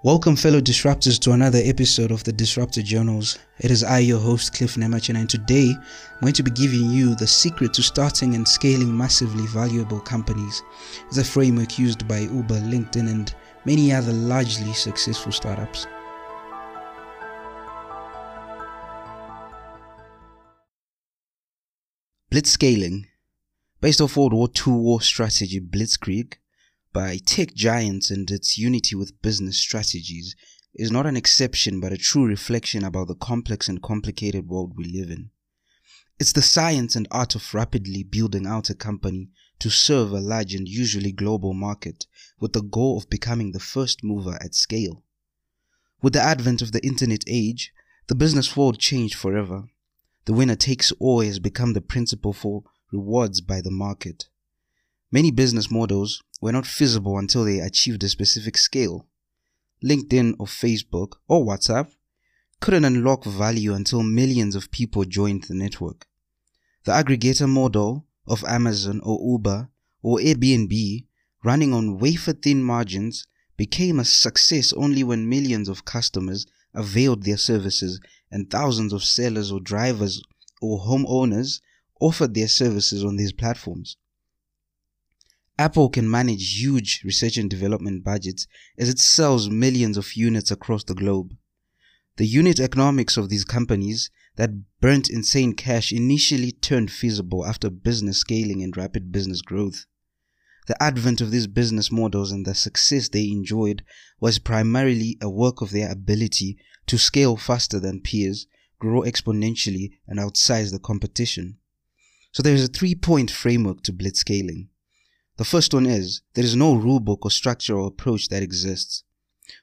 Welcome fellow disruptors to another episode of the Disruptor Journals. It is I, your host Cliff Nemachin, and today I'm going to be giving you the secret to starting and scaling massively valuable companies. It's a framework used by Uber, LinkedIn and many other largely successful startups. Blitzscaling, based off World War II war strategy Blitzkrieg, by tech giants and its unity with business strategies, is not an exception but a true reflection about the complex and complicated world we live in. It's the science and art of rapidly building out a company to serve a large and usually global market with the goal of becoming the first mover at scale. With the advent of the internet age, the business world changed forever. The winner takes all has become the principle for rewards by the market. Many business models were not feasible until they achieved a specific scale. LinkedIn or Facebook or WhatsApp couldn't unlock value until millions of people joined the network. The aggregator model of Amazon or Uber or Airbnb, running on wafer-thin margins, became a success only when millions of customers availed their services and thousands of sellers or drivers or homeowners offered their services on these platforms. Apple can manage huge research and development budgets as it sells millions of units across the globe. The unit economics of these companies that burnt insane cash initially turned feasible after business scaling and rapid business growth. The advent of these business models and the success they enjoyed was primarily a work of their ability to scale faster than peers, grow exponentially, and outsize the competition. So there is a 3-point framework to blitzscaling. The first one is, there is no rulebook or structural approach that exists.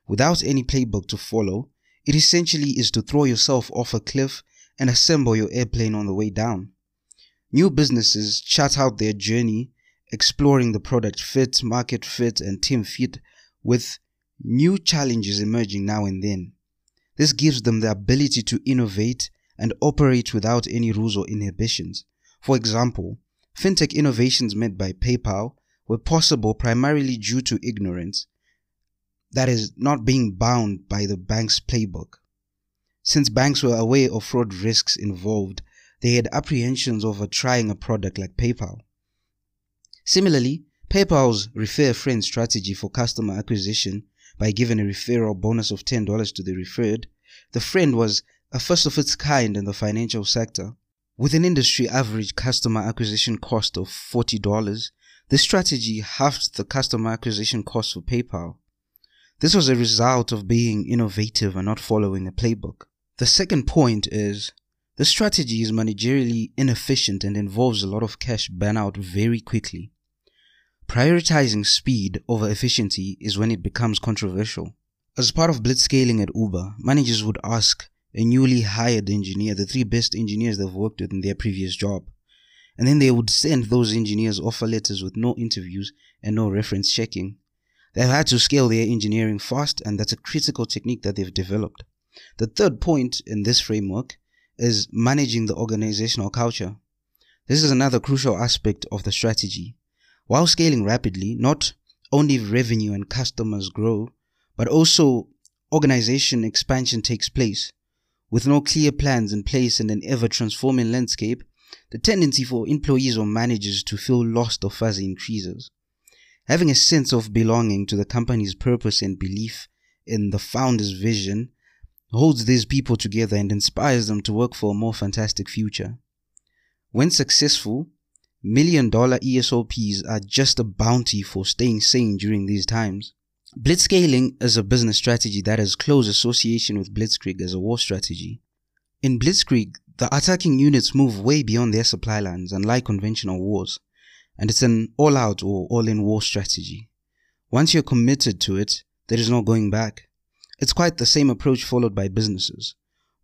Without any playbook to follow, it essentially is to throw yourself off a cliff and assemble your airplane on the way down. New businesses chart out their journey, exploring the product fit, market fit, and team fit, with new challenges emerging now and then. This gives them the ability to innovate and operate without any rules or inhibitions. For example, fintech innovations made by PayPal were possible primarily due to ignorance, that is, not being bound by the bank's playbook. Since banks were aware of fraud risks involved, they had apprehensions over trying a product like PayPal. Similarly, PayPal's refer a friend strategy for customer acquisition by giving a referral bonus of $10 to the referred, the friend was a first of its kind in the financial sector. With an industry average customer acquisition cost of $40, this strategy halved the customer acquisition cost for PayPal. This was a result of being innovative and not following a playbook. The second point is, the strategy is managerially inefficient and involves a lot of cash burnout very quickly. Prioritizing speed over efficiency is when it becomes controversial. As part of blitzscaling at Uber, managers would ask a newly hired engineer the 3 best engineers they've worked with in their previous job. And then they would send those engineers offer letters with no interviews and no reference checking. They've had to scale their engineering fast, and that's a critical technique that they've developed. The third point in this framework is managing the organizational culture. This is another crucial aspect of the strategy. While scaling rapidly, not only revenue and customers grow, but also organization expansion takes place. With no clear plans in place and an ever-transforming landscape, the tendency for employees or managers to feel lost or fuzzy increases. Having a sense of belonging to the company's purpose and belief in the founder's vision holds these people together and inspires them to work for a more fantastic future. When successful, $1 million ESOPs are just a bounty for staying sane during these times. Blitzscaling is a business strategy that has close association with Blitzkrieg as a war strategy. In Blitzkrieg, the attacking units move way beyond their supply lines, unlike conventional wars, and it's an all-out or all-in war strategy. Once you're committed to it, there is no going back. It's quite the same approach followed by businesses.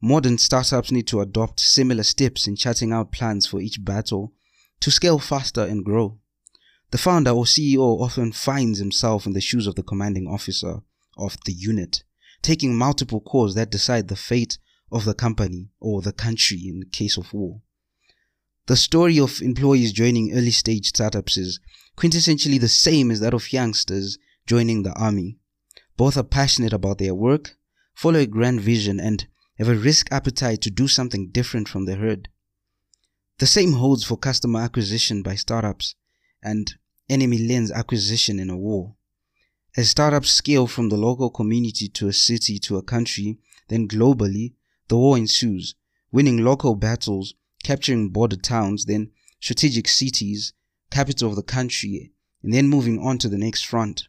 Modern startups need to adopt similar steps in charting out plans for each battle to scale faster and grow. The founder or CEO often finds himself in the shoes of the commanding officer of the unit, taking multiple calls that decide the fate of the company or the country in the case of war. The story of employees joining early stage startups is quintessentially the same as that of youngsters joining the army. Both are passionate about their work, follow a grand vision, and have a risk appetite to do something different from the herd. The same holds for customer acquisition by startups and enemy lens acquisition in a war. As startups scale from the local community to a city to a country, then globally, the war ensues, winning local battles, capturing border towns, then strategic cities, capital of the country, and then moving on to the next front.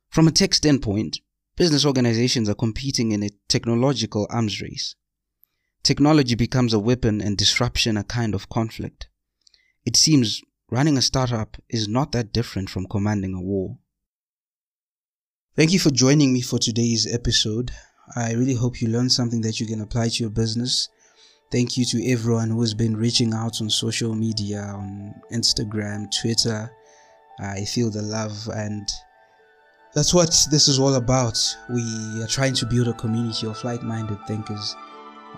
From a tech standpoint, business organizations are competing in a technological arms race. Technology becomes a weapon and disruption a kind of conflict. It seems running a startup is not that different from commanding a war. Thank you for joining me for today's episode. I really hope you learned something that you can apply to your business. Thank you to everyone who has been reaching out on social media, on Instagram, Twitter. I feel the love, and that's what this is all about. We are trying to build a community of like-minded thinkers.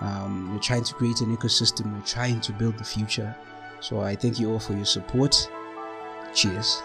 We're trying to create an ecosystem. We're trying to build the future. So I thank you all for your support. Cheers.